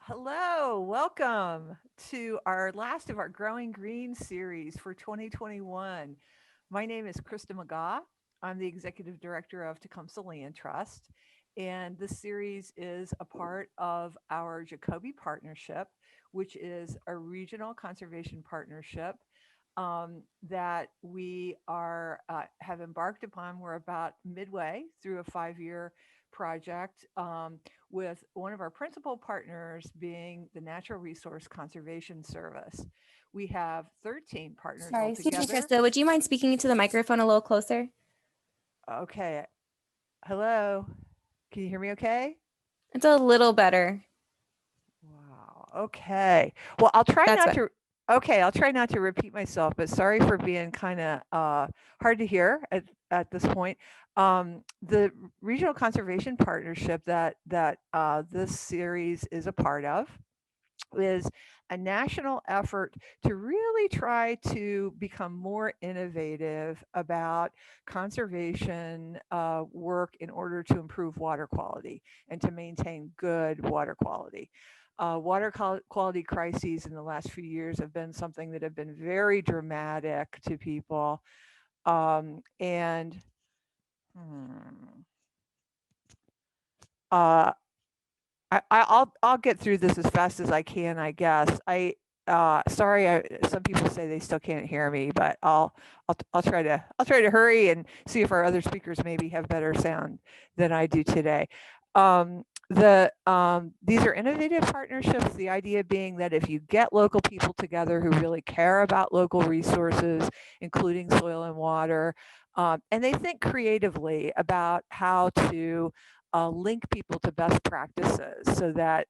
Hello, welcome to our last of our Growing Green series for 2021. My name is Krista McGaugh. I'm the Executive Director of Tecumseh Land Trust, and this series is a part of our Jacoby Partnership, which is a regional conservation partnership that we have embarked upon. We're about midway through a 5-year project with one of our principal partners being the Natural Resource Conservation Service. We have 13 partners Sorry, excuse me, altogether. Krista. Would you mind speaking into the microphone a little closer? Okay, hello. Can you hear me okay? It's a little better. Wow. Okay. Well, I'll try That's not better. to. Okay, I'll try not to repeat myself, but sorry for being kind of hard to hear at this point. The Regional Conservation Partnership that this series is a part of is a national effort to really try to become more innovative about conservation work in order to improve water quality and to maintain good water quality. Quality crises in the last few years have been something that have been very dramatic to people. And uh, I'll get through this as fast as I can, I guess. Sorry, some people say they still can't hear me, but I'll try to hurry and see if our other speakers maybe have better sound than I do today. These are innovative partnerships. The idea being that if you get local people together who really care about local resources, including soil and water, and they think creatively about how to link people to best practices so that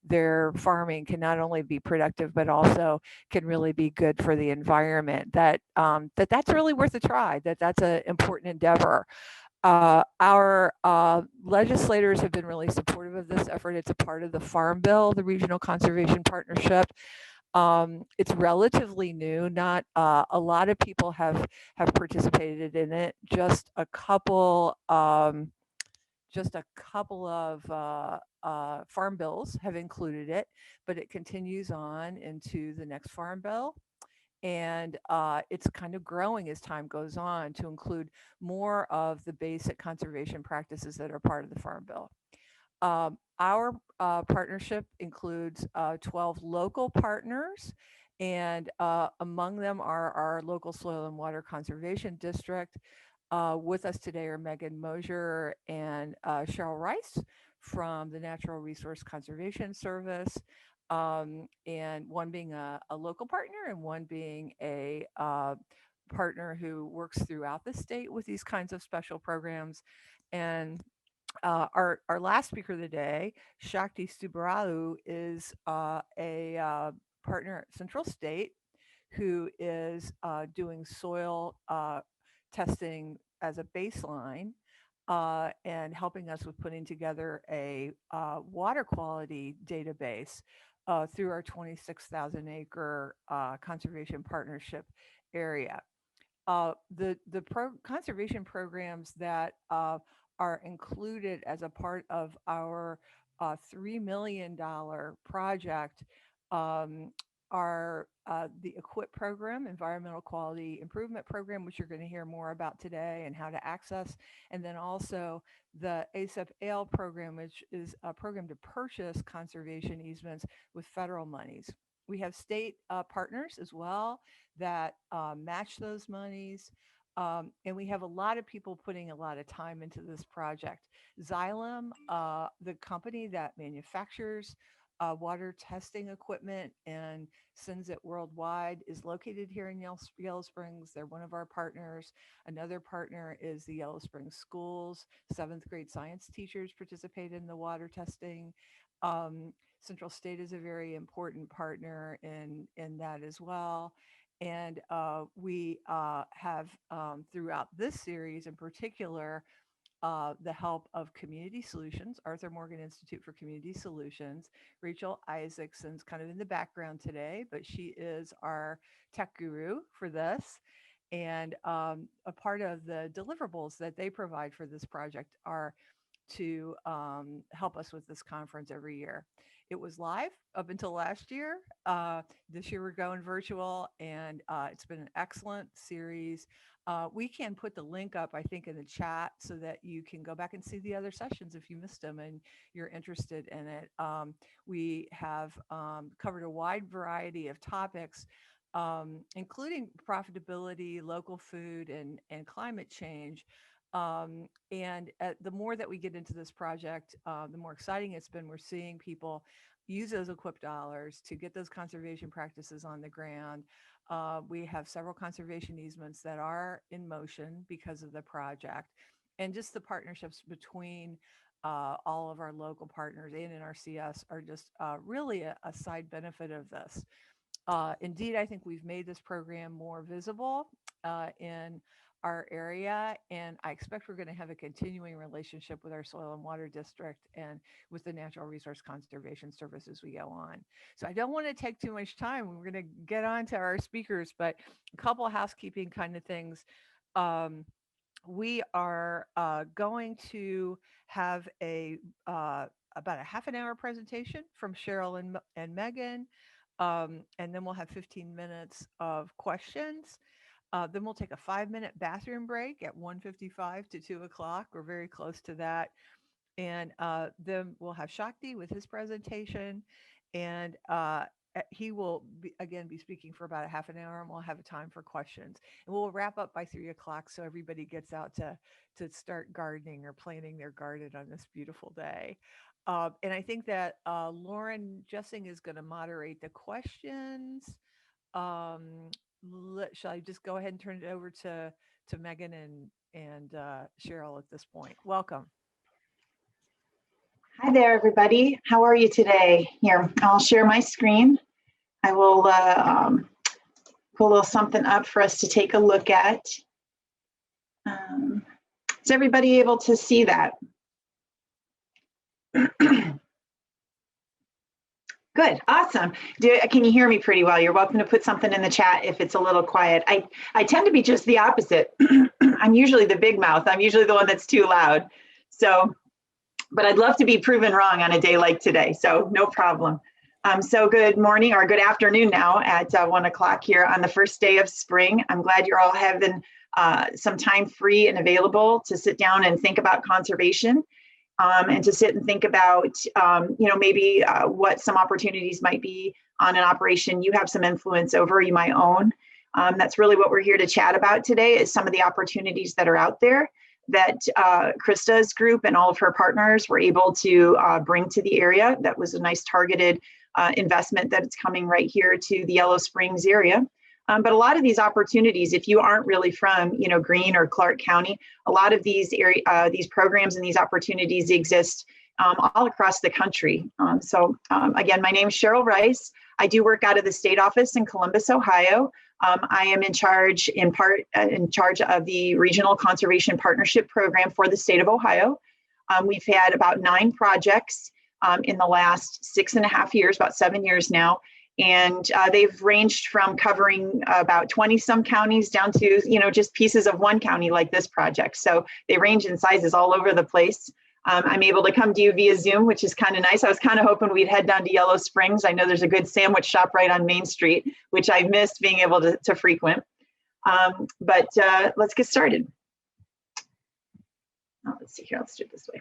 their farming can not only be productive but also can really be good for the environment. That's really worth a try. That's an important endeavor. Our legislators have been really supportive of this effort. It's a part of the Farm Bill, the Regional Conservation Partnership. It's relatively new. Not a lot of people have participated in it. Just a couple of farm bills have included it, but it continues on into the next farm bill. And it's kind of growing as time goes on to include more of the basic conservation practices that are part of the farm bill. Our partnership includes 12 local partners, and among them are our local soil and water conservation district. With us today are Meghan Moser and Cheryl Rice from the Natural Resource Conservation Service, and one being a local partner and one being a partner who works throughout the state with these kinds of special programs. And our last speaker of the day, Shakti Subaralu, is a partner at Central State who is doing soil testing as a baseline and helping us with putting together a water quality database through our 26,000 acre conservation partnership area. The conservation programs that are included as a part of our $3 million project um, are the EQIP program, Environmental Quality Improvement Program, which you're going to hear more about today and how to access, and then also the ASAP-AL program, which is a program to purchase conservation easements with federal monies. We have state partners as well that match those monies. And we have a lot of people putting a lot of time into this project. Xylem, the company that manufactures water testing equipment and sends it worldwide, is located here in Yellow Springs. They're one of our partners. Another partner is the Yellow Springs Schools. Seventh grade science teachers participate in the water testing. Central State is a very important partner in that as well. And we have, throughout this series in particular, the help of Community Solutions, Arthur Morgan Institute for Community Solutions. Rachel Isaacson's kind of in the background today, but she is our tech guru for this. And a part of the deliverables that they provide for this project are to help us with this conference every year. It was live up until last year. This year we're going virtual, and it's been an excellent series. We can put the link up, I think, in the chat so that you can go back and see the other sessions if you missed them and you're interested in it. We have covered a wide variety of topics, including profitability, local food, and climate change. The more that we get into this project, the more exciting it's been. We're seeing people use those EQIP dollars to get those conservation practices on the ground. We have several conservation easements that are in motion because of the project, and just the partnerships between all of our local partners and NRCS are just really a side benefit of this. Indeed, I think we've made this program more visible in our area, and I expect we're going to have a continuing relationship with our soil and water district and with the Natural Resource Conservation Service as we go on. So I don't want to take too much time. We're going to get on to our speakers, but a couple of housekeeping kind of things. We are going to have about a half an hour presentation from Cheryl and Meghan. And then we'll have 15 minutes of questions. Then we'll take a 5-minute bathroom break at 1:55 to 2 o'clock. We're very close to that. And then we'll have Shakti with his presentation. And he will, again, be speaking for about a half an hour, and we'll have a time for questions. And we'll wrap up by 3 o'clock so everybody gets out to start gardening or planting their garden on this beautiful day. And I think that Lauren Jessing is going to moderate the questions. Shall I just go ahead and turn it over to Meghan and Cheryl at this point? Welcome. Hi there, everybody. How are you today? Here, I'll share my screen. I will pull a little something up for us to take a look at. Is everybody able to see that? Good, awesome. Can you hear me pretty well? You're welcome to put something in the chat if it's a little quiet. I tend to be just the opposite. I'm usually the big mouth. I'm usually the one that's too loud. So, but I'd love to be proven wrong on a day like today, so no problem. So good morning or good afternoon now at 1 o'clock here on the first day of spring. I'm glad you're all having some time free and available to sit down and think about conservation. And to sit and think about, maybe what some opportunities might be on an operation you have some influence over, you might own. That's really what we're here to chat about today, is some of the opportunities that are out there that Krista's group and all of her partners were able to bring to the area. That was a nice targeted investment that it's coming right here to the Yellow Springs area. But a lot of these opportunities, if you aren't really from, Greene or Clark County, a lot of these these programs and these opportunities exist all across the country. Again, my name is Cheryl Rice. I do work out of the state office in Columbus, Ohio. I am in charge of the Regional Conservation Partnership Program for the state of Ohio. We've had about 9 projects in the last 6.5 years, about 7 years now. And they've ranged from covering about 20 some counties down to, just pieces of one county like this project. So they range in sizes all over the place. I'm able to come to you via Zoom, which is kind of nice. I was kind of hoping we'd head down to Yellow Springs. I know there's a good sandwich shop right on Main Street, which I've missed being able to frequent. But let's get started. Let's see here, let's do it this way.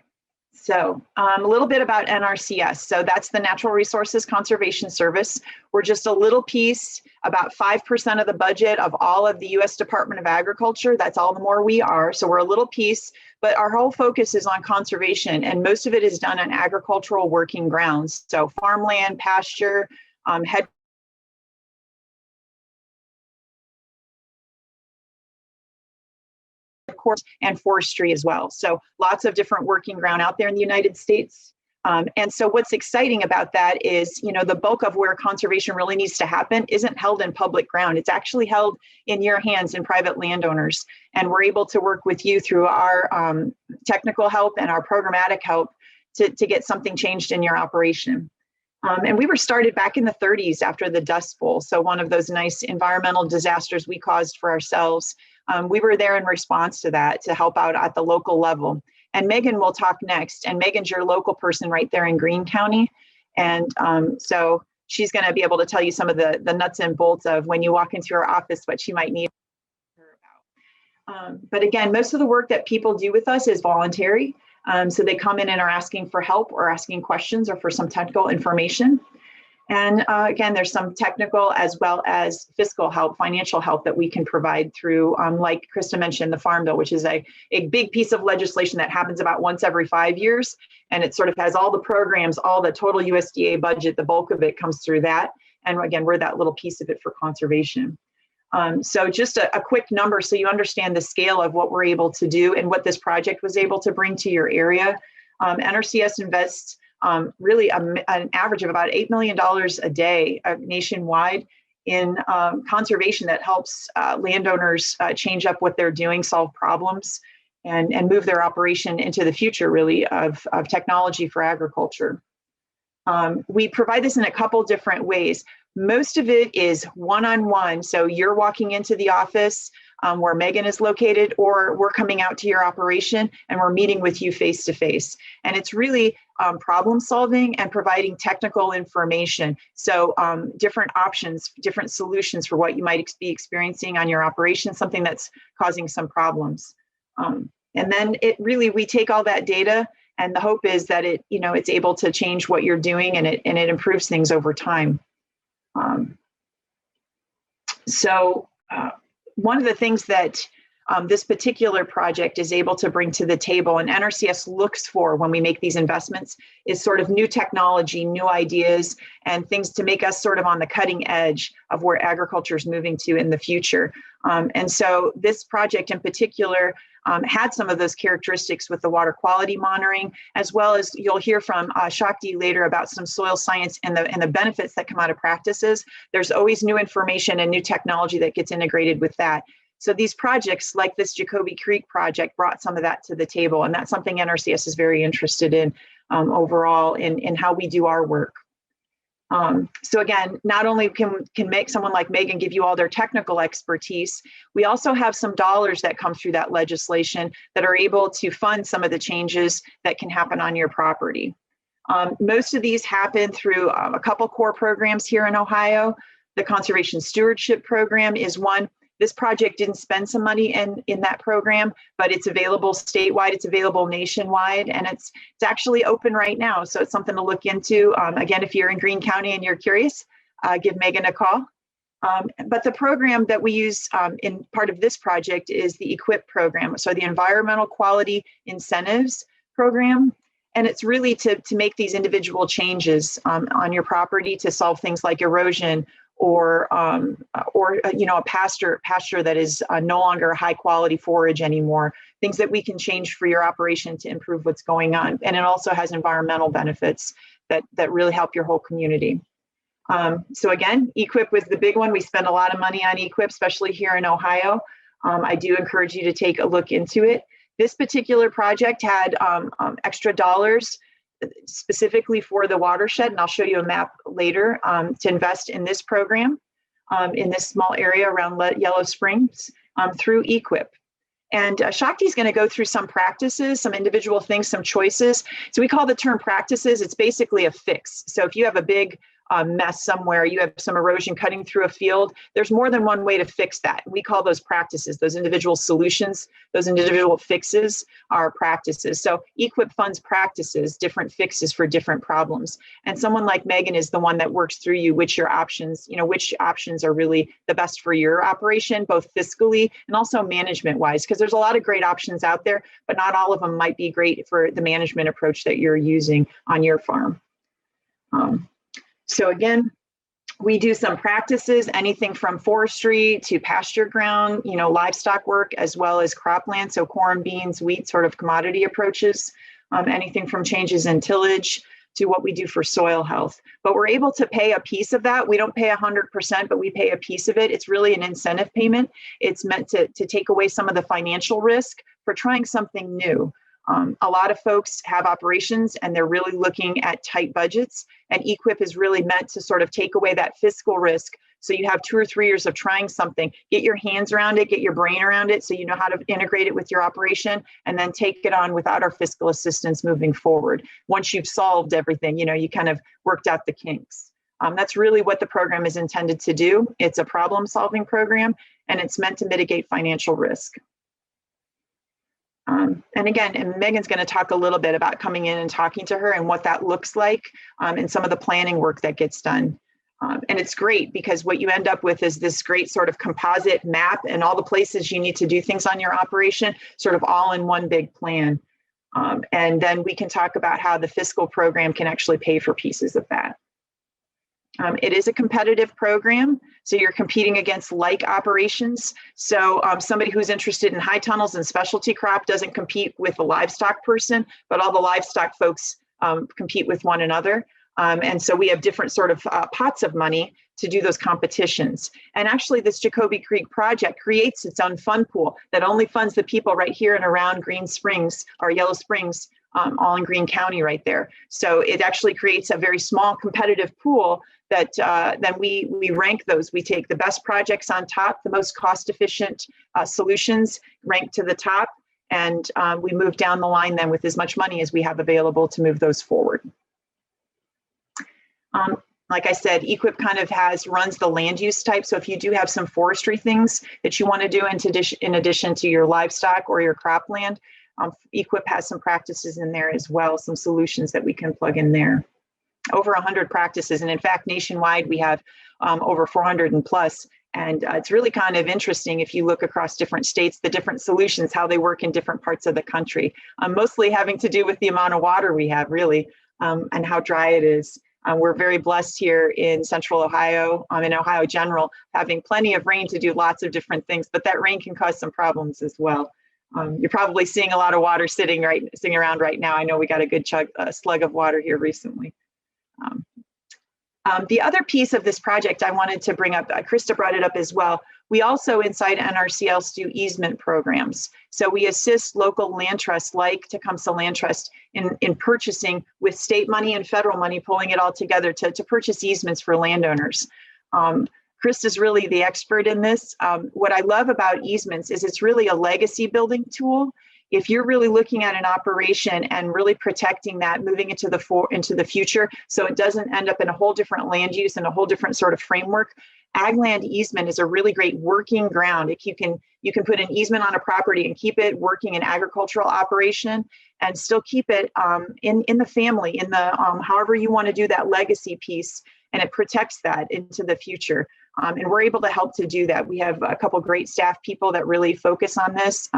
So a little bit about NRCS. So that's the Natural Resources Conservation Service. We're just a little piece, about 5% of the budget of all of the U.S. Department of Agriculture. That's all the more we are. So we're a little piece, but our whole focus is on conservation, and most of it is done on agricultural working grounds. So farmland, pasture, and forestry as well. So lots of different working ground out there in the United States. And so what's exciting about that is, the bulk of where conservation really needs to happen isn't held in public ground. It's actually held in your hands in private landowners. And we're able to work with you through our technical help and our programmatic help to get something changed in your operation. And we were started back in the 30s after the Dust Bowl. So one of those nice environmental disasters we caused for ourselves. We were there in response to that to help out at the local level. And Meghan will talk next. And Meghan's your local person right there in Greene County. And so she's going to be able to tell you some of the nuts and bolts of when you walk into her office, what she might need her about. But again, most of the work that people do with us is voluntary. So they come in and are asking for help or asking questions or for some technical information. And again, there's some technical as well as fiscal help, financial help that we can provide through, like Krista mentioned, the Farm Bill, which is a big piece of legislation that happens about once every 5 years. And it sort of has all the programs, all the total USDA budget, the bulk of it comes through that. And again, we're that little piece of it for conservation. So just a quick number so you understand the scale of what we're able to do and what this project was able to bring to your area. NRCS invests really an average of about $8 million a day nationwide in conservation that helps landowners change up what they're doing, solve problems, and move their operation into the future, really, of technology for agriculture. We provide this in a couple different ways. Most of it is one-on-one. So you're walking into the office where Meghan is located, or we're coming out to your operation and we're meeting with you face-to-face. And it's really problem solving and providing technical information. So different options, different solutions for what you might be experiencing on your operation, something that's causing some problems. And then we take all that data, and the hope is that it's able to change what you're doing, and it improves things over time. One of the things that this particular project is able to bring to the table, and NRCS looks for when we make these investments, is sort of new technology, new ideas, and things to make us sort of on the cutting edge of where agriculture is moving to in the future. And so this project in particular had some of those characteristics with the water quality monitoring, as well as you'll hear from Shakti later about some soil science and the benefits that come out of practices. There's always new information and new technology that gets integrated with that. So these projects like this Jacoby Creek project brought some of that to the table, and that's something NRCS is very interested in overall in how we do our work. So again, not only can make someone like Meghan give you all their technical expertise, we also have some dollars that come through that legislation that are able to fund some of the changes that can happen on your property. Most of these happen through a couple core programs here in Ohio. The Conservation Stewardship Program is one. This project didn't spend some money in that program, but it's available statewide, it's available nationwide, and it's actually open right now. So it's something to look into. Again, if you're in Greene County and you're curious, give Meghan a call. But the program that we use in part of this project is the EQIP program, so the Environmental Quality Incentives Program. And it's really to make these individual changes on your property to solve things like erosion, or a pasture that is no longer a high quality forage anymore, things that we can change for your operation to improve what's going on. And it also has environmental benefits that really help your whole community. So again, EQIP was the big one. We spend a lot of money on EQIP, especially here in Ohio. I do encourage you to take a look into it. This particular project had extra dollars specifically for the watershed, and I'll show you a map later, to invest in this program in this small area around Yellow Springs through EQIP. And Shakti is going to go through some practices, some individual things, some choices. So we call the term practices, it's basically a fix. So if you have a big mess somewhere, you have some erosion cutting through a field, there's more than one way to fix that. We call those practices, those individual solutions, those individual fixes are practices. So EQIP funds practices, different fixes for different problems. And someone like Meghan is the one that works through you which options are really the best for your operation, both fiscally and also management wise, because there's a lot of great options out there, but not all of them might be great for the management approach that you're using on your farm. So again, we do some practices, anything from forestry to pasture ground, livestock work, as well as cropland, so corn, beans, wheat, sort of commodity approaches, anything from changes in tillage to what we do for soil health. But we're able to pay a piece of that. We don't pay 100%, but we pay a piece of it. It's really an incentive payment. It's meant to take away some of the financial risk for trying something new. A lot of folks have operations and they're really looking at tight budgets, and EQIP is really meant to sort of take away that fiscal risk So you have 2 or 3 years of trying something, get your hands around it, get your brain around it, so you know how to integrate it with your operation, and then take it on without our fiscal assistance moving forward. Once you've solved everything, you kind of worked out the kinks. That's really what the program is intended to do. It's a problem-solving program, and it's meant to mitigate financial risk. And again, and Megan's going to talk a little bit about coming in and talking to her and what that looks like, and some of the planning work that gets done. And it's great because what you end up with is this great sort of composite map and all the places you need to do things on your operation, sort of all in one big plan. And then we can talk about how the fiscal program can actually pay for pieces of that. It is a competitive program, so you're competing against like operations. So somebody who's interested in high tunnels and specialty crop doesn't compete with a livestock person, but all the livestock folks compete with one another. And so we have different sort of pots of money to do those competitions. And actually this Jacoby Creek project creates its own fund pool that only funds the people right here and around Green Springs or Yellow Springs, all in Greene County right there. So it actually creates a very small competitive pool that then we rank those. We take the best projects on top, the most cost efficient solutions ranked to the top, and we move down the line then with as much money as we have available to move those forward. Like I said, EQIP kind of runs the land use type. So if you do have some forestry things that you want to do in addition to your livestock or your cropland, EQIP has some practices in there as well, some solutions that we can plug in there. Over 100 practices. And in fact, nationwide, we have over 400 and plus. And it's really kind of interesting if you look across different states, the different solutions, how they work in different parts of the country. Mostly having to do with the amount of water we have, really, and how dry it is. We're very blessed here in Central Ohio, in Ohio General, having plenty of rain to do lots of different things, but that rain can cause some problems as well. You're probably seeing a lot of water sitting around right now. I know we got a good slug of water here recently. The other piece of this project I wanted to bring up, Krista brought it up as well. We also inside NRCS do easement programs. So we assist local land trusts like Tecumseh Land Trust in purchasing with state money and federal money, pulling it all together to purchase easements for landowners. Krista's really the expert in this. What I love about easements is it's really a legacy building tool. If you're really looking at an operation and really protecting that, moving into the future, so it doesn't end up in a whole different land use and a whole different sort of framework, ag land easement is a really great working ground. If you can put an easement on a property and keep it working in agricultural operation and still keep it in the family, in the however you want to do that legacy piece, and it protects that into the future. And we're able to help to do that. We have a couple great staff people that really focus on this.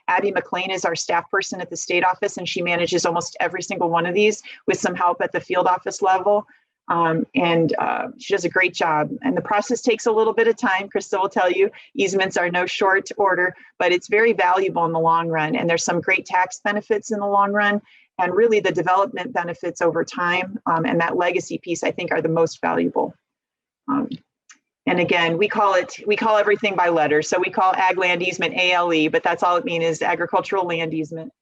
Abby McLean is our staff person at the state office, and she manages almost every single one of these with some help at the field office level. She does a great job. And the process takes a little bit of time. Krista will tell you, easements are no short order, but it's very valuable in the long run. And there's some great tax benefits in the long run. And really the development benefits over time and that legacy piece, I think, are the most valuable. And again, we call everything by letter. So we call ag land easement ALE, but that's all it means is agricultural land easement.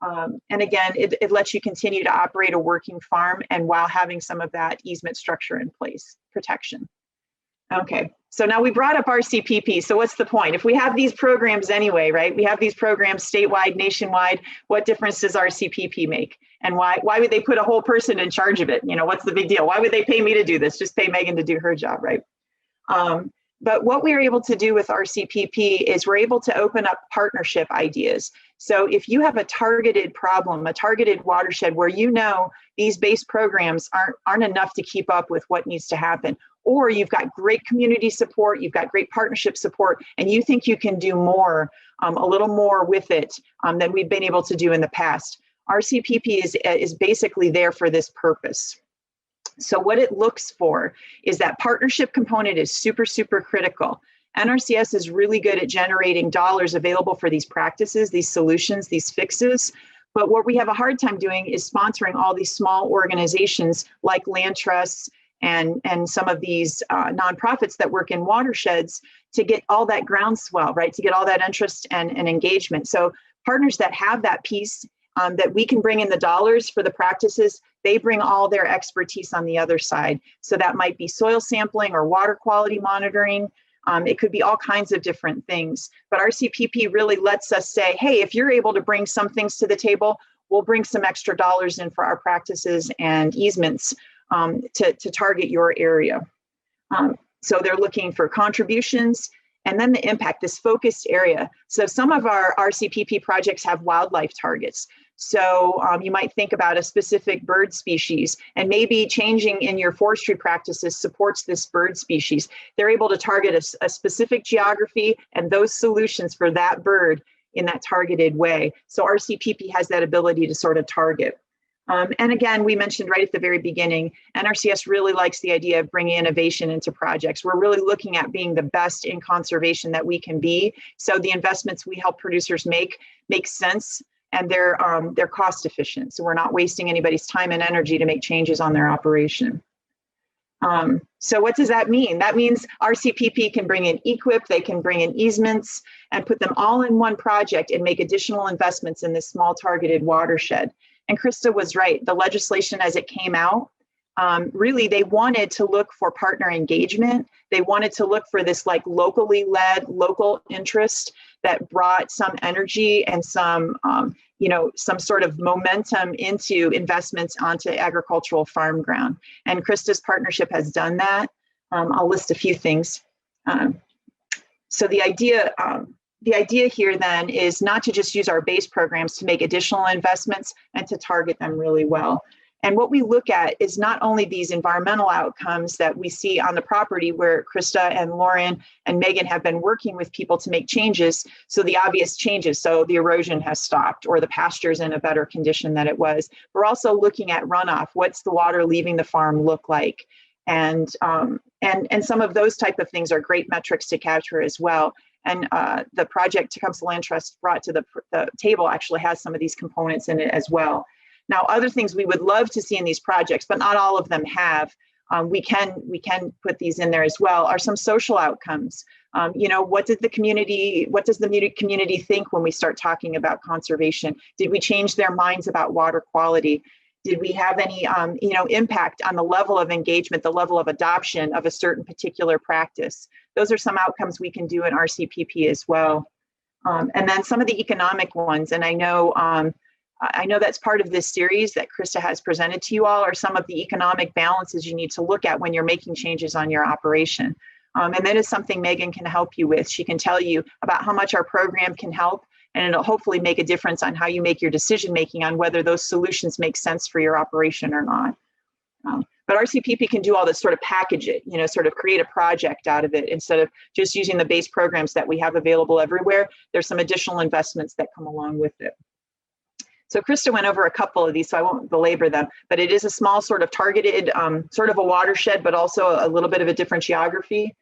And again, it lets you continue to operate a working farm and while having some of that easement structure in place, protection. Okay, so now we brought up RCPP. So what's the point? If we have these programs anyway, right? We have these programs statewide, nationwide. What difference does RCPP make? And why would they put a whole person in charge of it? What's the big deal? Why would they pay me to do this? Just pay Megan to do her job, right? But what we are able to do with RCPP is we're able to open up partnership ideas. So if you have a targeted problem, a targeted watershed where these base programs aren't enough to keep up with what needs to happen, or you've got great community support, you've got great partnership support, and you think you can do more, a little more with it than we've been able to do in the past, RCPP is basically there for this purpose. So what it looks for is that partnership component is super, super critical. NRCS is really good at generating dollars available for these practices, these solutions, these fixes. But what we have a hard time doing is sponsoring all these small organizations like land trusts and some of these nonprofits that work in watersheds to get all that groundswell, right? To get all that interest and engagement. So partners that have that piece that we can bring in the dollars for the practices. They bring all their expertise on the other side. So that might be soil sampling or water quality monitoring. It could be all kinds of different things. But RCPP really lets us say, hey, if you're able to bring some things to the table, we'll bring some extra dollars in for our practices and easements to target your area. So they're looking for contributions and then the impact, this focused area. So some of our RCPP projects have wildlife targets. So you might think about a specific bird species, and maybe changing in your forestry practices supports this bird species. They're able to target a specific geography and those solutions for that bird in that targeted way. So RCPP has that ability to sort of target. And again, we mentioned right at the very beginning, NRCS really likes the idea of bringing innovation into projects. We're really looking at being the best in conservation that we can be. So the investments we help producers make sense, and they're cost efficient. So we're not wasting anybody's time and energy to make changes on their operation. So what does that mean? That means RCPP can bring in EQIP, they can bring in easements and put them all in one project and make additional investments in this small targeted watershed. And Krista was right. The legislation as it came out, really they wanted to look for partner engagement. They wanted to look for this like locally led, local interest that brought some energy and some, some sort of momentum into investments onto agricultural farm ground. And Krista's partnership has done that. I'll list a few things. So the idea here then is not to just use our base programs to make additional investments and to target them really well. And what we look at is not only these environmental outcomes that we see on the property where Krista and Lauren and Megan have been working with people to make changes. So the obvious changes, so the erosion has stopped or the pasture's in a better condition than it was. We're also looking at runoff. What's the water leaving the farm look like? And some of those type of things are great metrics to capture as well. And the project Tecumseh Land Trust brought to the table actually has some of these components in it as well. Now, other things we would love to see in these projects, but not all of them have, we can put these in there as well, are some social outcomes. What does the community think when we start talking about conservation? Did we change their minds about water quality? Did we have any impact on the level of engagement, the level of adoption of a certain particular practice? Those are some outcomes we can do in RCPP as well. And then some of the economic ones, and I know that's part of this series that Krista has presented to you all, are some of the economic balances you need to look at when you're making changes on your operation. And that is something Megan can help you with. She can tell you about how much our program can help, and it'll hopefully make a difference on how you make your decision making on whether those solutions make sense for your operation or not. But RCPP can do all this, sort of package it, sort of create a project out of it instead of just using the base programs that we have available everywhere. There's some additional investments that come along with it. So Krista went over a couple of these, so I won't belabor them, but it is a small sort of targeted, sort of a watershed, but also a little bit of a different geography.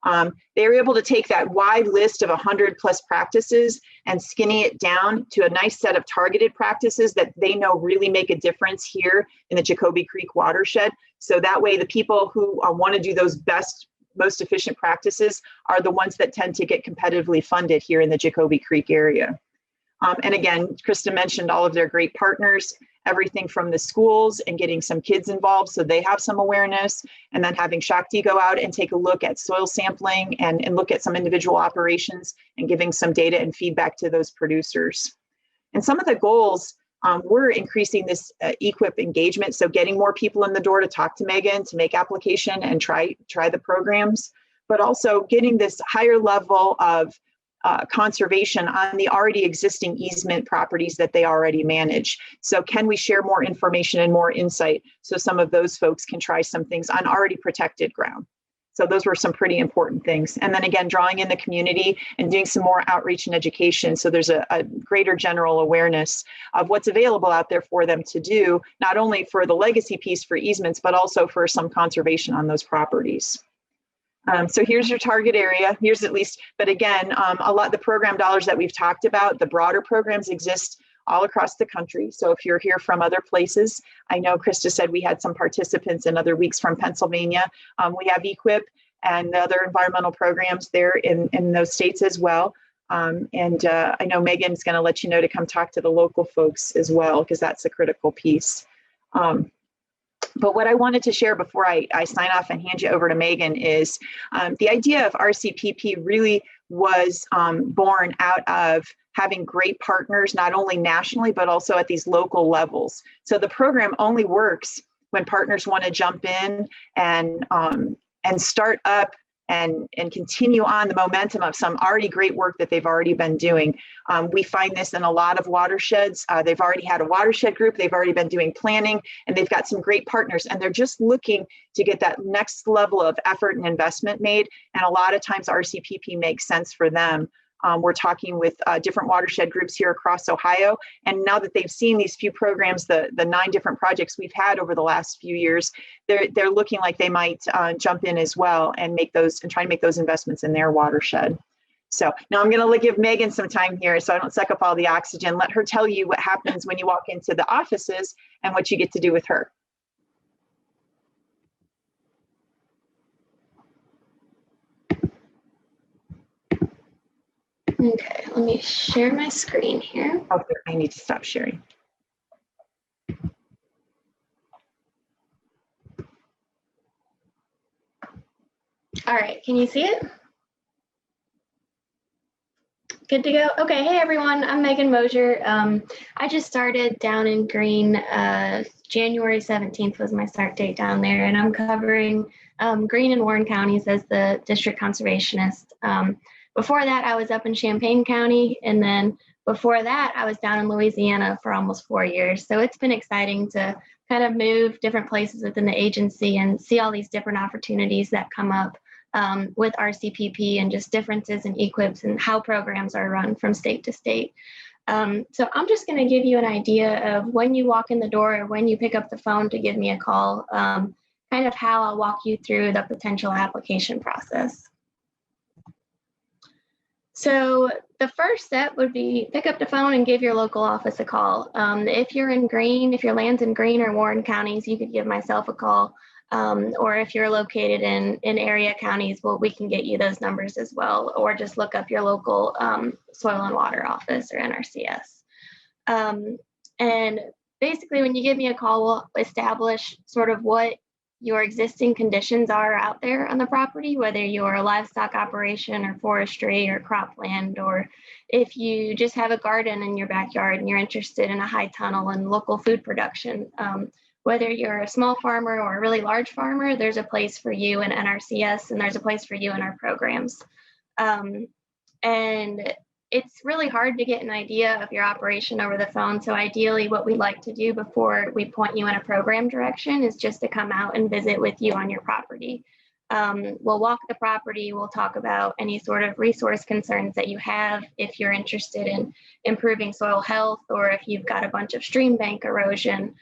They were able to take that wide list of 100+ practices and skinny it down to a nice set of targeted practices that they know really make a difference here in the Jacoby Creek watershed. So that way the people who want to do those most efficient practices are the ones that tend to get competitively funded here in the Jacoby Creek area. And again, Krista mentioned all of their great partners, everything from the schools and getting some kids involved so they have some awareness, and then having Shakti go out and take a look at soil sampling and look at some individual operations and giving some data and feedback to those producers. And some of the goals were increasing this EQIP engagement, so getting more people in the door to talk to Megan, to make application and try the programs, but also getting this higher level of conservation on the already existing easement properties that they already manage. So can we share more information and more insight so some of those folks can try some things on already protected ground? So those were some pretty important things. And then again, drawing in the community and doing some more outreach and education so there's a greater general awareness of what's available out there for them to do, not only for the legacy piece for easements, but also for some conservation on those properties. So here's your target area. Here's at least, but again, a lot of the program dollars that we've talked about, the broader programs exist all across the country. So if you're here from other places, I know Krista said we had some participants in other weeks from Pennsylvania. We have EQIP and other environmental programs there in those states as well. I know Megan's going to let you know to come talk to the local folks as well, because that's a critical piece. But what I wanted to share before I sign off and hand you over to Megan is the idea of RCPP really was born out of having great partners, not only nationally, but also at these local levels. So the program only works when partners want to jump in and start up and continue on the momentum of some already great work that they've already been doing. We find this in a lot of watersheds. They've already had a watershed group. They've already been doing planning, and they've got some great partners, and they're just looking to get that next level of effort and investment made. And a lot of times RCPP makes sense for them. We're talking with different watershed groups here across Ohio. And now that they've seen these few programs, the 9 different projects we've had over the last few years, they're looking like they might jump in as well and try and make those investments in their watershed. So now I'm going to give Megan some time here so I don't suck up all the oxygen. Let her tell you what happens when you walk into the offices and what you get to do with her. Okay, let me share my screen here. Okay, I need to stop sharing. All right, can you see it? Good to go. Okay, hey everyone, I'm Meghan Moser. I just started down in Greene. January 17th was my start date down there, and I'm covering Greene and Warren counties as the District Conservationist. Before that, I was up in Champaign County, and then before that, I was down in Louisiana for almost 4 years. So it's been exciting to kind of move different places within the agency and see all these different opportunities that come up with RCPP and just differences in EQIPs and how programs are run from state to state. So I'm just going to give you an idea of when you walk in the door or when you pick up the phone to give me a call, kind of how I'll walk you through the potential application process. So the first step would be pick up the phone and give your local office a call. If you're in Greene, if your land's in Greene or Warren counties, you could give myself a call. Or if you're located in area counties, well, we can get you those numbers as well, or just look up your local soil and water office or NRCS. And basically, when you give me a call, we'll establish sort of what your existing conditions are out there on the property, whether you're a livestock operation or forestry or cropland, or if you just have a garden in your backyard and you're interested in a high tunnel and local food production. Whether you're a small farmer or a really large farmer, there's a place for you in NRCS and there's a place for you in our programs. And it's really hard to get an idea of your operation over the phone. So ideally what we like to do before we point you in a program direction is just to come out and visit with you on your property. We'll walk the property, we'll talk about any sort of resource concerns that you have if you're interested in improving soil health, or if you've got a bunch of stream bank erosion,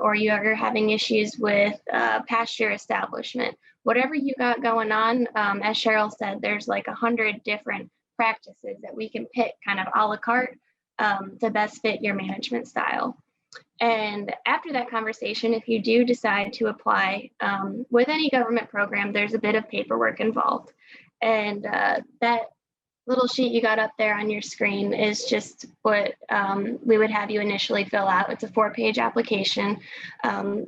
or you're having issues with pasture establishment. Whatever you got going on, as Cheryl said, there's like 100 different practices that we can pick kind of a la carte to best fit your management style. And after that conversation, if you do decide to apply with any government program, there's a bit of paperwork involved. And that little sheet you got up there on your screen is just what we would have you initially fill out. It's a 4-page application,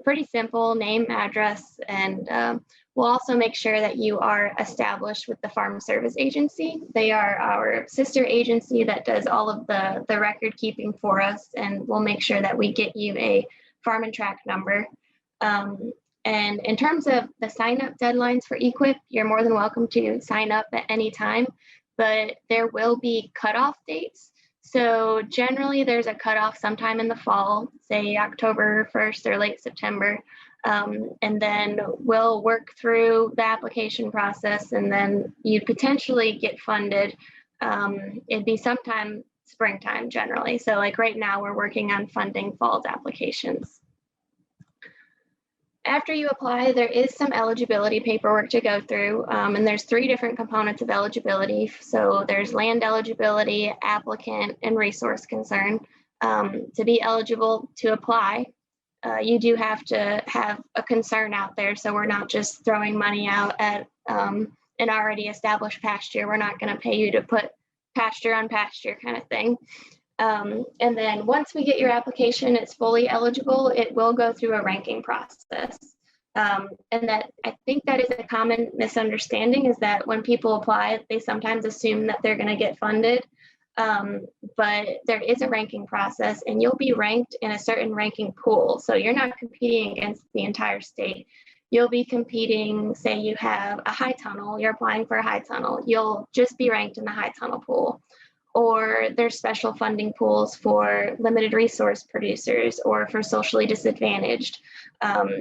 pretty simple, name, address, and we'll also make sure that you are established with the Farm Service Agency. They are our sister agency that does all of the record keeping for us, and we'll make sure that we get you a farm and track number. And in terms of the sign-up deadlines for EQIP, you're more than welcome to sign up at any time, but there will be cutoff dates. So generally there's a cutoff sometime in the fall, say October 1st or late September. And then we'll work through the application process, and then you'd potentially get funded. It'd be sometime springtime generally. So like right now we're working on funding fall's applications. After you apply, there is some eligibility paperwork to go through, and there's 3 different components of eligibility. So there's land eligibility, applicant, and resource concern. To be eligible to apply, you do have to have a concern out there. So we're not just throwing money out at an already established pasture. We're not going to pay you to put pasture on pasture kind of thing. And then once we get your application, it's fully eligible. It will go through a ranking process. And that I think that is a common misunderstanding, is that when people apply, they sometimes assume that they're going to get funded. But there is a ranking process, and you'll be ranked in a certain ranking pool. So you're not competing against the entire state. You'll be competing, say you have a high tunnel, you're applying for a high tunnel, you'll just be ranked in the high tunnel pool. Or there's special funding pools for limited resource producers or for socially disadvantaged.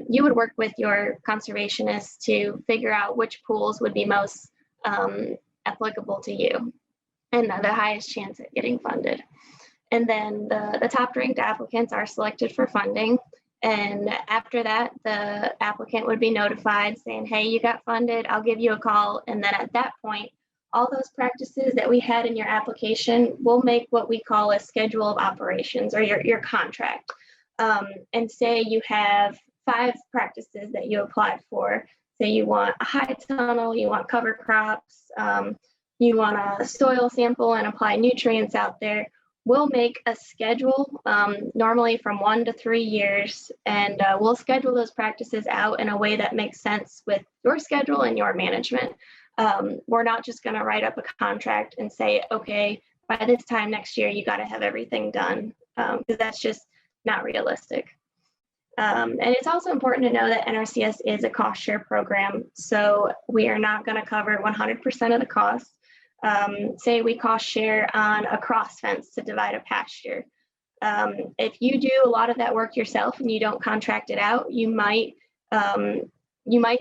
You would work with your conservationists to figure out which pools would be most applicable to you and the highest chance at getting funded. And then the top ranked applicants are selected for funding. And after that, the applicant would be notified saying, hey, you got funded, I'll give you a call. And then at that point, all those practices that we had in your application will make what we call a schedule of operations, or your contract. And say you have 5 practices that you applied for. Say you want a high tunnel, you want cover crops, you want a soil sample and apply nutrients out there. We'll make a schedule, normally from 1 to 3 years, and we'll schedule those practices out in a way that makes sense with your schedule and your management. We're not just going to write up a contract and say, okay, by this time next year, you got to have everything done, because that's just not realistic. And it's also important to know that NRCS is a cost share program, so we are not going to cover 100% of the costs. Say we cost share on a cross fence to divide a pasture. If you do a lot of that work yourself and you don't contract it out, you might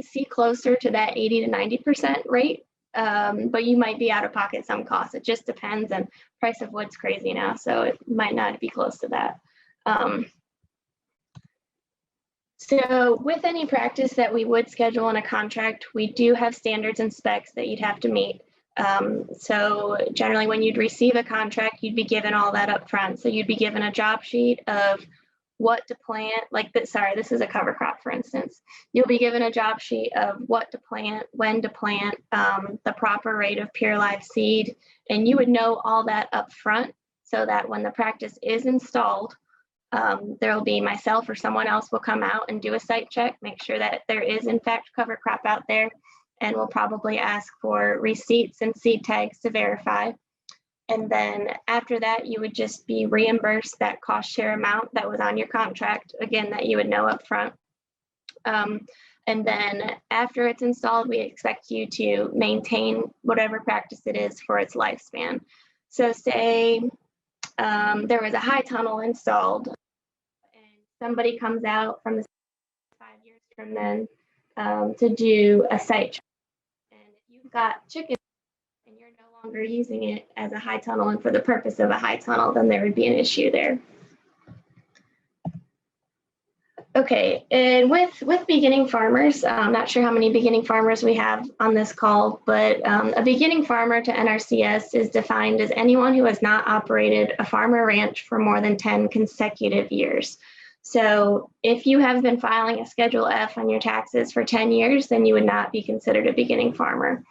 see closer to that 80 to 90% rate, but you might be out of pocket some costs. It just depends, and price of wood's crazy now, so it might not be close to that. So with any practice that we would schedule in a contract, we do have standards and specs that you'd have to meet. So generally when you'd receive a contract, you'd be given all that up front. So you'd be given a job sheet of what to plant, this is a cover crop, for instance. You'll be given a job sheet of what to plant, when to plant, the proper rate of pure live seed, and you would know all that up front so that when the practice is installed, there will be myself or someone else will come out and do a site check, make sure that there is in fact cover crop out there, and we'll probably ask for receipts and seed tags to verify. And then after that, you would just be reimbursed that cost share amount that was on your contract, again, that you would know up front. And then after it's installed, we expect you to maintain whatever practice it is for its lifespan. So say there was a high tunnel installed and somebody comes out from the 5 years from then to do a site check. And if you've got chickens and you're no longer using it as a high tunnel and for the purpose of a high tunnel, then there would be an issue there. Okay, and with beginning farmers, I'm not sure how many beginning farmers we have on this call, but a beginning farmer to NRCS is defined as anyone who has not operated a farm or ranch for more than 10 consecutive years. So if you have been filing a Schedule F on your taxes for 10 years, then you would not be considered a beginning farmer.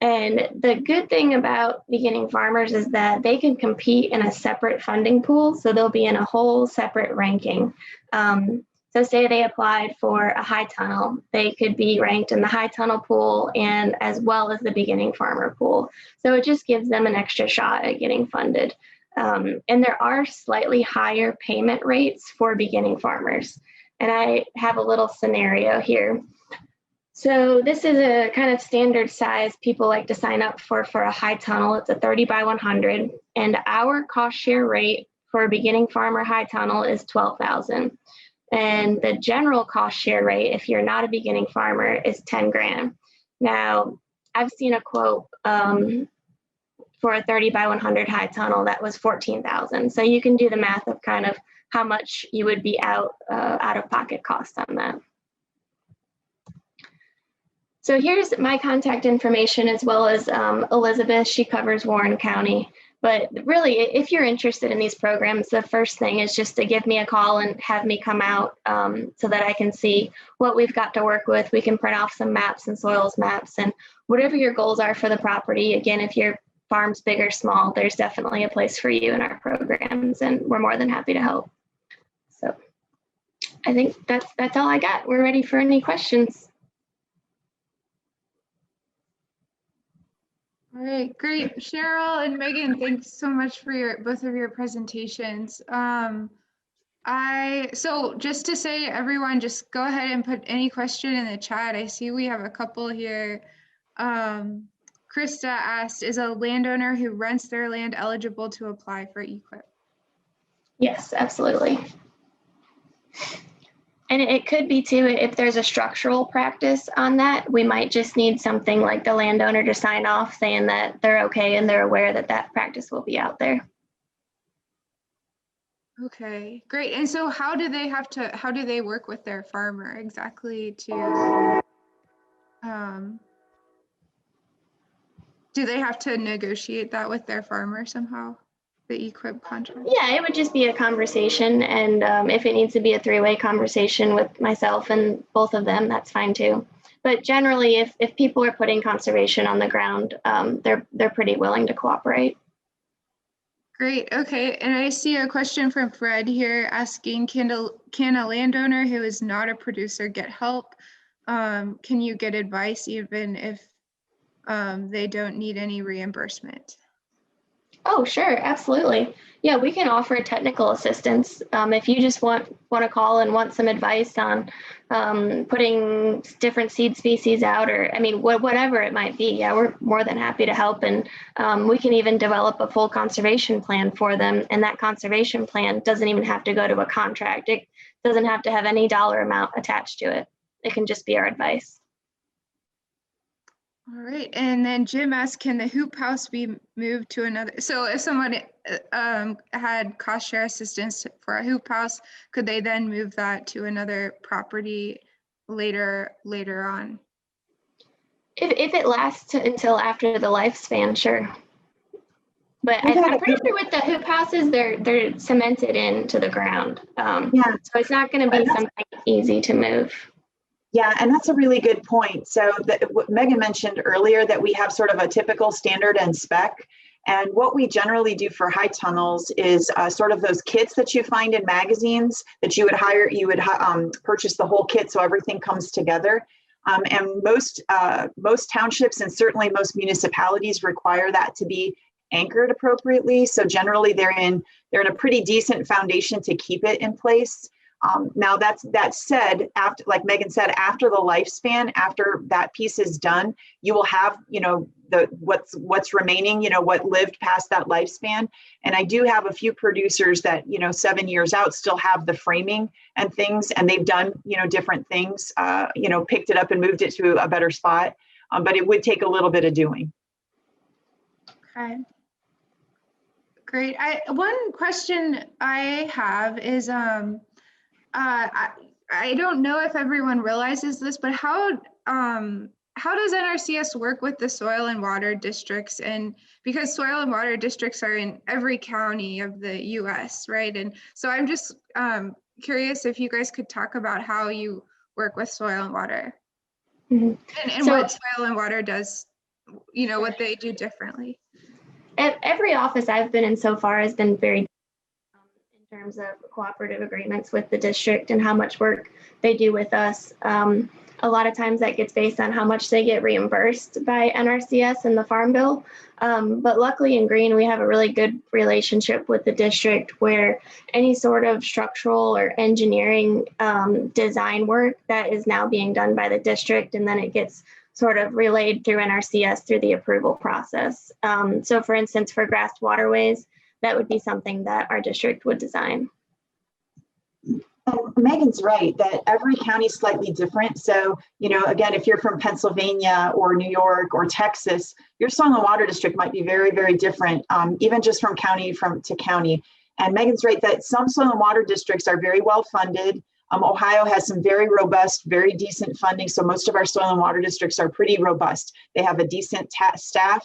And the good thing about beginning farmers is that they can compete in a separate funding pool, so they'll be in a whole separate ranking. So say they applied for a high tunnel, they could be ranked in the high tunnel pool and as well as the beginning farmer pool. So it just gives them an extra shot at getting funded. And there are slightly higher payment rates for beginning farmers. And I have a little scenario here. So this is a kind of standard size people like to sign up for a high tunnel. It's a 30 by 100, and our cost share rate for a beginning farmer high tunnel is $12,000. And the general cost share rate, if you're not a beginning farmer, is 10 grand. Now, I've seen a quote for a 30 by 100 high tunnel that was 14,000. So you can do the math of kind of how much you would be out of pocket cost on that. So here's my contact information as well as Elizabeth. She covers Warren County. But really, if you're interested in these programs, the first thing is just to give me a call and have me come out so that I can see what we've got to work with. We can print off some maps and soils maps and whatever your goals are for the property. Again, if you're farms, big or small, there's definitely a place for you in our programs, and we're more than happy to help. So I think that's all I got. We're ready for any questions. All right, great. Cheryl and Megan, thanks so much for both of your presentations. So just to say, everyone, just go ahead and put any question in the chat. I see we have a couple here. Krista asked, is a landowner who rents their land eligible to apply for EQIP? Yes, absolutely. And it could be too, if there's a structural practice on that, we might just need something like the landowner to sign off saying that they're okay and they're aware that that practice will be out there. Okay, great. And so how do they work with their farmer exactly to, do they have to negotiate that with their farmer somehow, the EQIP contract? Yeah, it would just be a conversation. And if it needs to be a three-way conversation with myself and both of them, that's fine too. But generally, if people are putting conservation on the ground, they're pretty willing to cooperate. Great. Okay. And I see a question from Fred here asking, can a landowner who is not a producer get help? Can you get advice even if they don't need any reimbursement? Oh, sure. Absolutely. Yeah, we can offer technical assistance. If you just want to call and want some advice on putting different seed species out, or I mean, whatever it might be, yeah, we're more than happy to help. And we can even develop a full conservation plan for them. And that conservation plan doesn't even have to go to a contract. It doesn't have to have any dollar amount attached to it. It can just be our advice. All right. And then Jim asked, can the hoop house be moved to another? So if someone had cost share assistance for a hoop house, could they then move that to another property later on? If it lasts until after the lifespan, sure. But I'm pretty sure with the hoop houses, they're cemented into the ground. Yeah. So it's not going to be something easy to move. Yeah, and that's a really good point. So what Megan mentioned earlier, that we have sort of a typical standard and spec. And what we generally do for high tunnels is sort of those kits that you find in magazines that you would purchase the whole kit so everything comes together. And most townships and certainly most municipalities require that to be anchored appropriately. So generally they're in a pretty decent foundation to keep it in place. Now that said, after, like Megan said, after the lifespan, after that piece is done, you will have, what's remaining, what lived past that lifespan. And I do have a few producers that, 7 years out still have the framing and things, and they've done, different things, picked it up and moved it to a better spot. But it would take a little bit of doing. Okay. Great. One question I have is, I don't know if everyone realizes this, but how does NRCS work with the soil and water districts? And because soil and water districts are in every county of the US, right? And so I'm just curious if you guys could talk about how you work with soil and water. Mm-hmm. And what soil and water does, what they do differently. Every office I've been in so far has been very in terms of cooperative agreements with the district and how much work they do with us. A lot of times that gets based on how much they get reimbursed by NRCS and the Farm Bill. But luckily in Greene, we have a really good relationship with the district where any sort of structural or engineering design work that is now being done by the district, and then it gets sort of relayed through NRCS through the approval process. So for instance, for grassed waterways, that would be something that our district would design. Megan's right that every county is slightly different. So, again, if you're from Pennsylvania or New York or Texas, your soil and water district might be very, very different, even just from county to county. And Megan's right that some soil and water districts are very well funded. Ohio has some very robust, very decent funding. So most of our soil and water districts are pretty robust. They have a decent staff.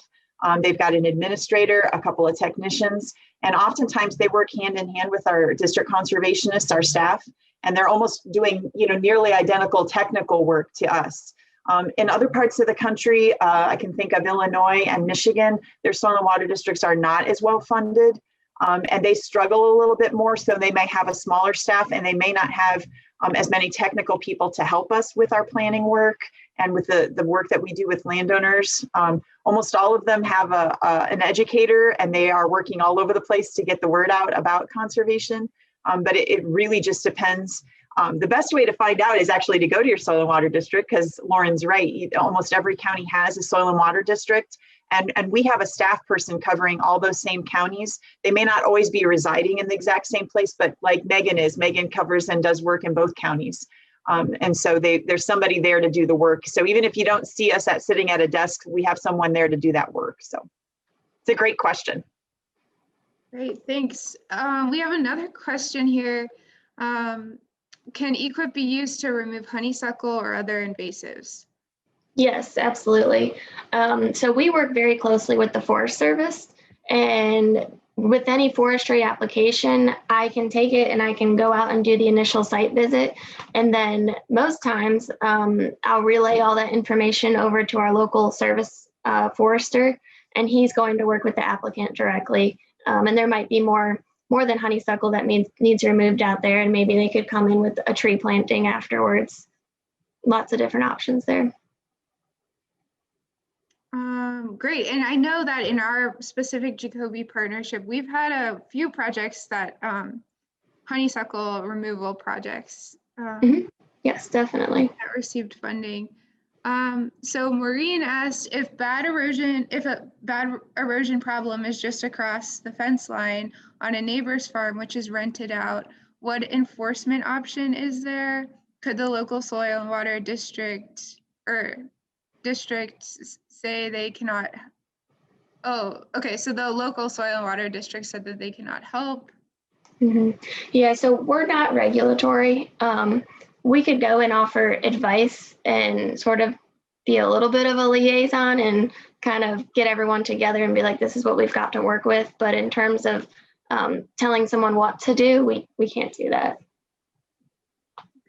They've got an administrator, a couple of technicians, and oftentimes they work hand in hand with our district conservationists, our staff, and they're almost doing, nearly identical technical work to us. In other parts of the country, I can think of Illinois and Michigan, their soil and water districts are not as well funded, and they struggle a little bit more. So they may have a smaller staff and they may not have as many technical people to help us with our planning work and with the work that we do with landowners. Almost all of them have an educator, and they are working all over the place to get the word out about conservation. But it really just depends. The best way to find out is actually to go to your soil and water district, because Lauren's right. Almost every county has a soil and water district. And we have a staff person covering all those same counties. They may not always be residing in the exact same place, but like Meghan covers and does work in both counties. And so there's somebody there to do the work. So even if you don't see us sitting at a desk, we have someone there to do that work. So it's a great question. Great, thanks. We have another question here. Can EQIP be used to remove honeysuckle or other invasives? Yes, absolutely. So we work very closely with the Forest Service, and with any forestry application, I can take it and I can go out and do the initial site visit. And then most times I'll relay all that information over to our local service forester, and he's going to work with the applicant directly. And there might be more than honeysuckle that needs removed out there, and maybe they could come in with a tree planting afterwards. Lots of different options there. Great. And I know that in our specific Jacoby partnership, we've had a few projects that honeysuckle removal projects Yes, definitely. that received funding. So Maureen asked if a bad erosion problem is just across the fence line on a neighbor's farm, which is rented out, what enforcement option is there? Could the local soil and water district say they cannot? Oh, okay. So the local soil and water district said that they cannot help. Yeah, so we're not regulatory. We could go and offer advice and sort of be a little bit of a liaison and kind of get everyone together and be like, this is what we've got to work with. But in terms of telling someone what to do, we can't do that.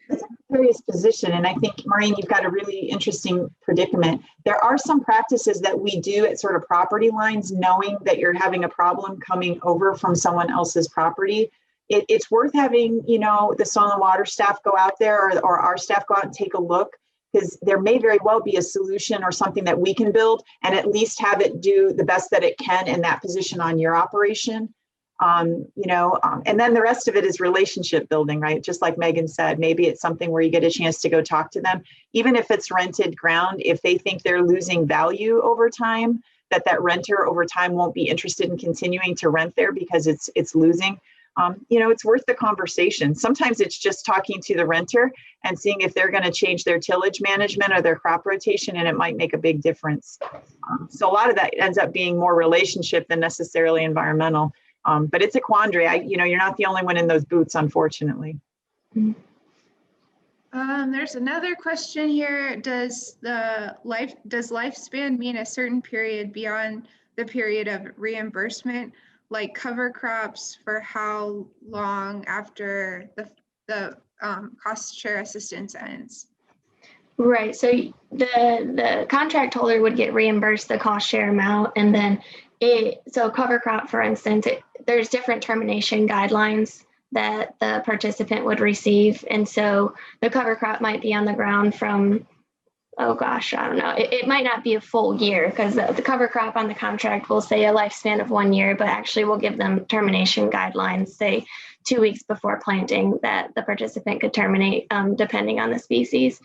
It's a precarious position. And I think, Maureen, you've got a really interesting predicament. There are some practices that we do at sort of property lines, knowing that you're having a problem coming over from someone else's property. It's worth having, the soil and water staff go out there or our staff go out and take a look, because there may very well be a solution or something that we can build and at least have it do the best that it can in that position on your operation. And then the rest of it is relationship building, right? Just like Meghan said, maybe it's something where you get a chance to go talk to them, even if it's rented ground. If they think they're losing value over time, that renter over time won't be interested in continuing to rent there because it's losing. It's worth the conversation. Sometimes it's just talking to the renter and seeing if they're going to change their tillage management or their crop rotation, and it might make a big difference. So a lot of that ends up being more relationship than necessarily environmental. But it's a quandary. You're not the only one in those boots, unfortunately. There's another question here. Does lifespan mean a certain period beyond the period of reimbursement, like cover crops for how long after the cost share assistance ends? Right. So the contract holder would get reimbursed the cost share amount, and then so cover crop, for instance, there's different termination guidelines that the participant would receive. And so the cover crop might be on the ground from, oh gosh, I don't know. It might not be a full year, because the cover crop on the contract will say a lifespan of 1 year, but actually we'll give them termination guidelines, say 2 weeks before planting, that the participant could terminate depending on the species.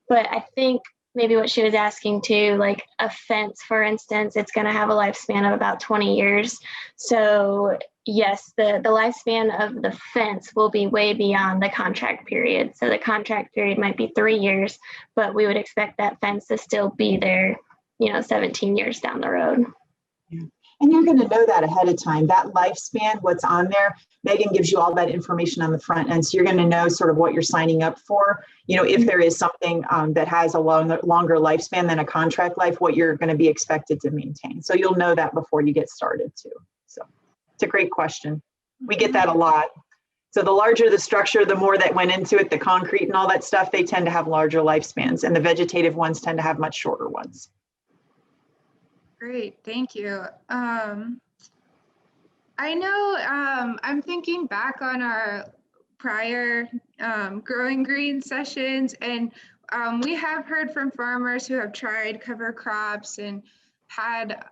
But I think maybe what she was asking too, like a fence, for instance, it's going to have a lifespan of about 20 years. So yes, the lifespan of the fence will be way beyond the contract period. So the contract period might be 3 years, but we would expect that fence to still be there, 17 years down the road. Yeah. And you're going to know that ahead of time, that lifespan, what's on there. Meghan gives you all that information on the front end. So you're going to know sort of what you're signing up for. If there is something that has a longer lifespan than a contract life, what you're going to be expected to maintain. So you'll know that before you get started too. So it's a great question. We get that a lot. So the larger the structure, the more that went into it, the concrete and all that stuff, they tend to have larger lifespans, and the vegetative ones tend to have much shorter ones. Great, thank you. I know I'm thinking back on our prior growing green sessions, and we have heard from farmers who have tried cover crops and had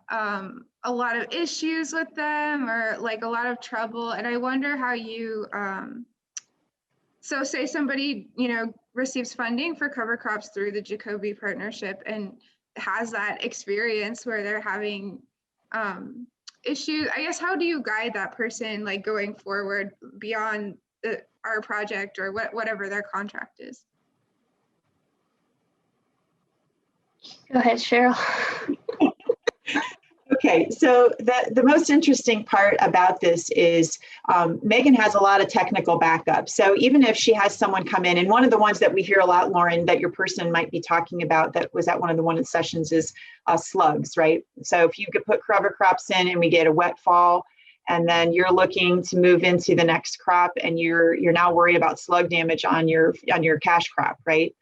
a lot of issues with them, or like a lot of trouble. And I wonder how you, so say somebody, you know, receives funding for cover crops through the Jacoby Partnership and has that experience where they're having issues. I guess, how do you guide that person like going forward beyond our project or whatever their contract is? Go ahead, Cheryl. Okay, so the most interesting part about this is Meghan has a lot of technical backup. So even if she has someone come in, and one of the ones that we hear a lot, Lauren, that your person might be talking about that was at one of the one sessions is slugs, right? So if you could put cover crops in and we get a wet fall, and then you're looking to move into the next crop, and you're now worried about slug damage on your cash crop, right?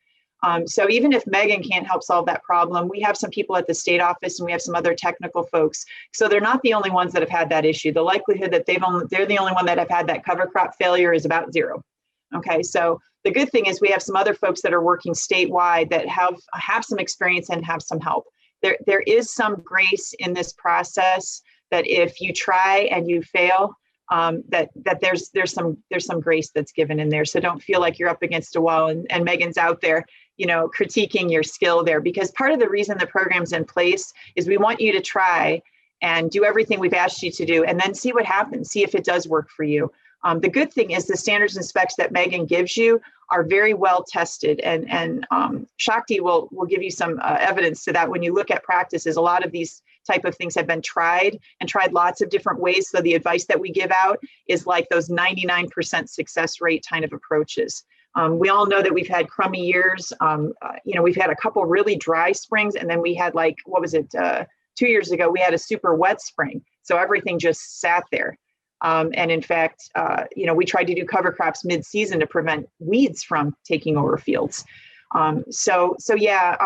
So even if Meghan can't help solve that problem, we have some people at the state office and we have some other technical folks. So they're not the only ones that have had that issue. The likelihood that they're the only one that have had that cover crop failure is about 0. Okay, so the good thing is we have some other folks that are working statewide that have some experience and have some help. There is some grace in this process that if you try and you fail, that there's some grace that's given in there. So don't feel like you're up against a wall and Meghan's out there, you know, critiquing your skill there, because part of the reason the program's in place is we want you to try and do everything we've asked you to do and then see what happens, see if it does work for you. The good thing is the standards and specs that Meghan gives you are very well tested, and Shakti will give you some evidence to that. When you look at practices, a lot of these type of things have been tried lots of different ways. So the advice that we give out is like those 99% success rate kind of approaches. We all know that we've had crummy years. You know, we've had a couple really dry springs, and then we had 2 years ago, we had a super wet spring. So everything just sat there. And in fact, you know, we tried to do cover crops mid-season to prevent weeds from taking over fields. So yeah,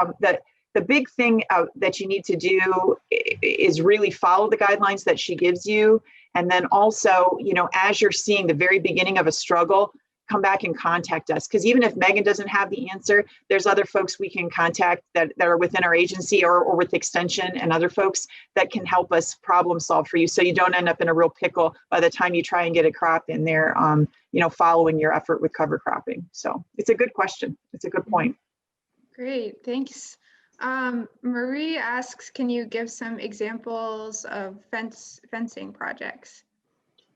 the big thing that you need to do is really follow the guidelines that she gives you. And then also, you know, as you're seeing the very beginning of a struggle, come back and contact us. Because even if Meghan doesn't have the answer, there's other folks we can contact that are within our agency or with Extension and other folks that can help us problem solve for you, so you don't end up in a real pickle by the time you try and get a crop in there, you know, following your effort with cover cropping. So it's a good question. It's a good point. Great, thanks. Marie asks, can you give some examples of fencing projects?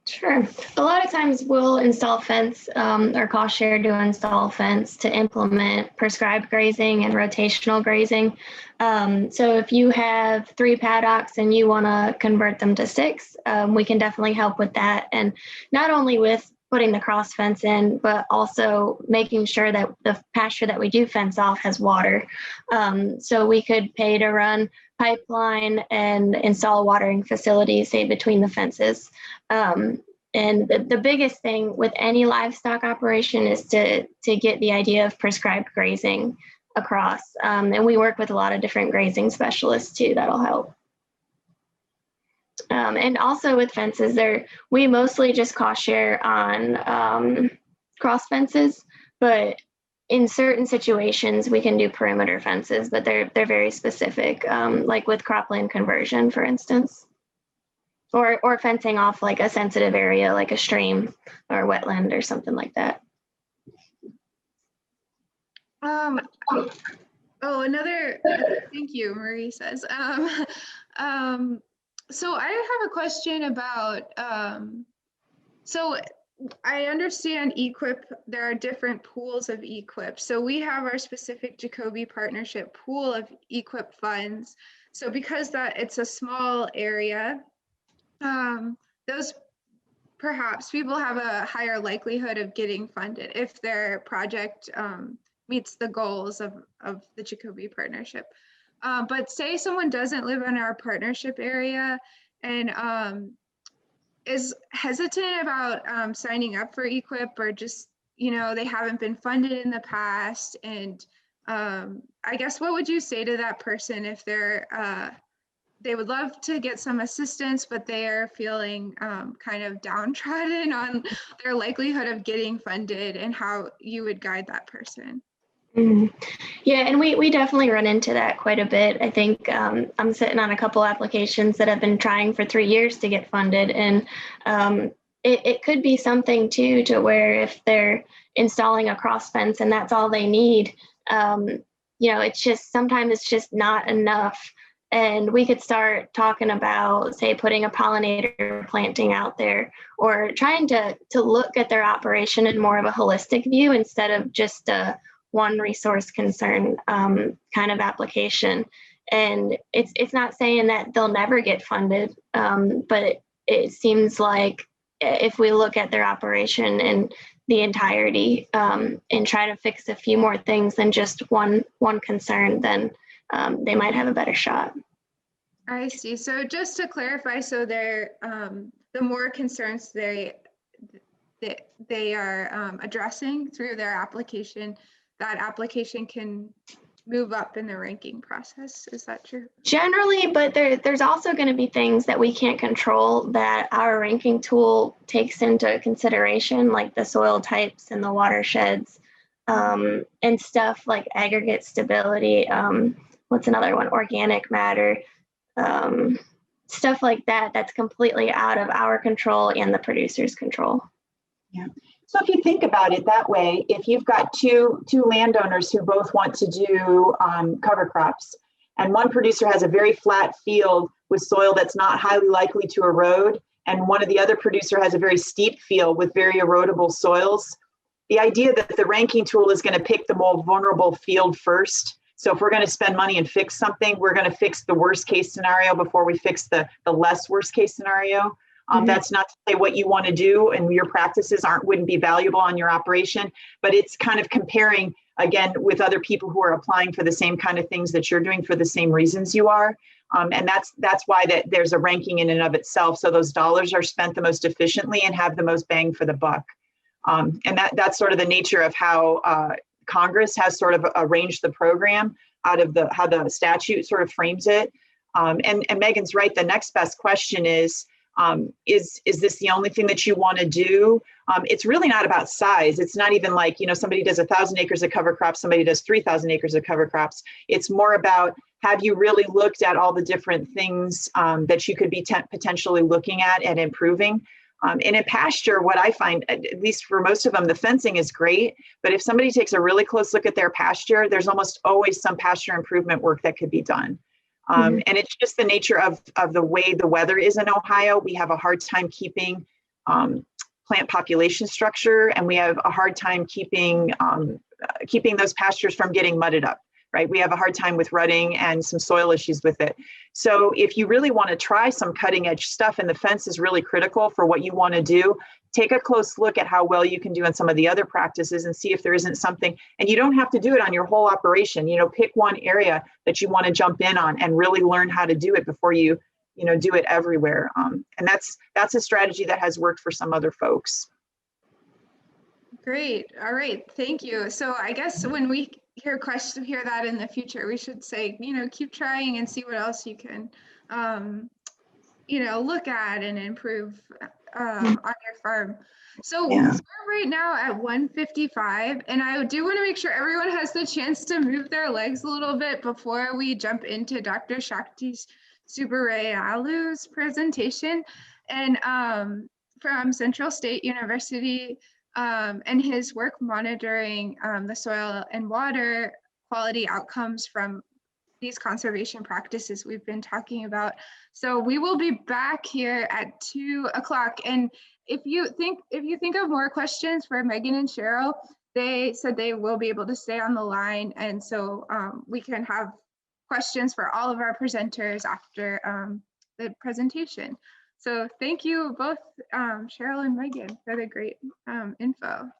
Sure. A lot of times we'll install fence or cost share to install fence to implement prescribed grazing and rotational grazing. So if you have 3 paddocks and you want to convert them to 6, we can definitely help with that. And not only with putting the cross fence in, but also making sure that the pasture that we do fence off has water. So we could pay to run pipeline and install a watering facility, say, between the fences. And the biggest thing with any livestock operation is to get the idea of prescribed grazing across. And we work with a lot of different grazing specialists too, that'll help. And also with fences, we mostly just cost share on cross fences, but in certain situations we can do perimeter fences, but they're very specific, like with cropland conversion, for instance, or fencing off like a sensitive area, like a stream or wetland or something like that. Thank you, Marie says. So I have a question about, so I understand EQIP, there are different pools of EQIP. So we have our specific Jacoby Partnership pool of EQIP funds. So because it's a small area, those perhaps people have a higher likelihood of getting funded if their project meets the goals of the Jacoby Partnership. But say someone doesn't live in our partnership area and is hesitant about signing up for EQIP, or just, they haven't been funded in the past. And I guess what would you say to that person if they would love to get some assistance, but they are feeling kind of downtrodden on their likelihood of getting funded, and how you would guide that person? Yeah, and we definitely run into that quite a bit. I think I'm sitting on a couple applications that have been trying for 3 years to get funded, and it could be something too, to where if they're installing a cross fence and that's all they need, it's just, sometimes it's just not enough. And we could start talking about, say, putting a pollinator planting out there, or trying to look at their operation in more of a holistic view instead of just a one resource concern kind of application. And it's not saying that they'll never get funded, but it seems like if we look at their operation in the entirety and try to fix a few more things than just one concern, then they might have a better shot. I see. So just to clarify, so they're the more concerns they are addressing through their application, that application can move up in the ranking process. Is that true? Generally, but there's also going to be things that we can't control that our ranking tool takes into consideration, like the soil types and the watersheds, and stuff like aggregate stability. What's another one? Organic matter. Stuff like that, that's completely out of our control and the producer's control. Yeah. So if you think about it that way, if you've got two landowners who both want to do cover crops, and one producer has a very flat field with soil that's not highly likely to erode, and one of the other producer has a very steep field with very erodible soils, the idea that the ranking tool is going to pick the more vulnerable field first. So if we're going to spend money and fix something, we're going to fix the worst case scenario before we fix the less worst case scenario. That's not to say what you want to do and your practices wouldn't be valuable on your operation, but it's kind of comparing again with other people who are applying for the same kind of things that you're doing for the same reasons you are. And that's why there's a ranking in and of itself. So those dollars are spent the most efficiently and have the most bang for the buck. And that's sort of the nature of how Congress has sort of arranged the program out of how the statute sort of frames it. And Megan's right. The next best question is this the only thing that you want to do? It's really not about size. It's not even like, somebody does 1,000 acres of cover crops, somebody does 3,000 acres of cover crops. It's more about, have you really looked at all the different things that you could be potentially looking at and improving? And in pasture, what I find, at least for most of them, the fencing is great. But if somebody takes a really close look at their pasture, there's almost always some pasture improvement work that could be done. And it's just the nature of the way the weather is in Ohio. We have a hard time keeping plant population structure, and we have a hard time keeping those pastures from getting mudded up. Right? We have a hard time with rutting and some soil issues with it. So if you really want to try some cutting edge stuff, and the fence is really critical for what you want to do, take a close look at how well you can do in some of the other practices and see if there isn't something, and you don't have to do it on your whole operation. Pick one area that you want to jump in on and really learn how to do it before you do it everywhere. And that's a strategy that has worked for some other folks. Great. All right. Thank you. So I guess when we hear that in the future, we should say, keep trying and see what else you can, look at and improve on your farm. So we're right now at 1:55, and I do want to make sure everyone has the chance to move their legs a little bit before we jump into Dr. Shakti Subbarayalu's presentation, and from Central State University, and his work monitoring the soil and water quality outcomes from these conservation practices we've been talking about. So we will be back here at 2 o'clock. And if you think of more questions for Megan and Cheryl, they said they will be able to stay on the line. And so we can have questions for all of our presenters after the presentation. So thank you both, Cheryl and Megan, for the great info.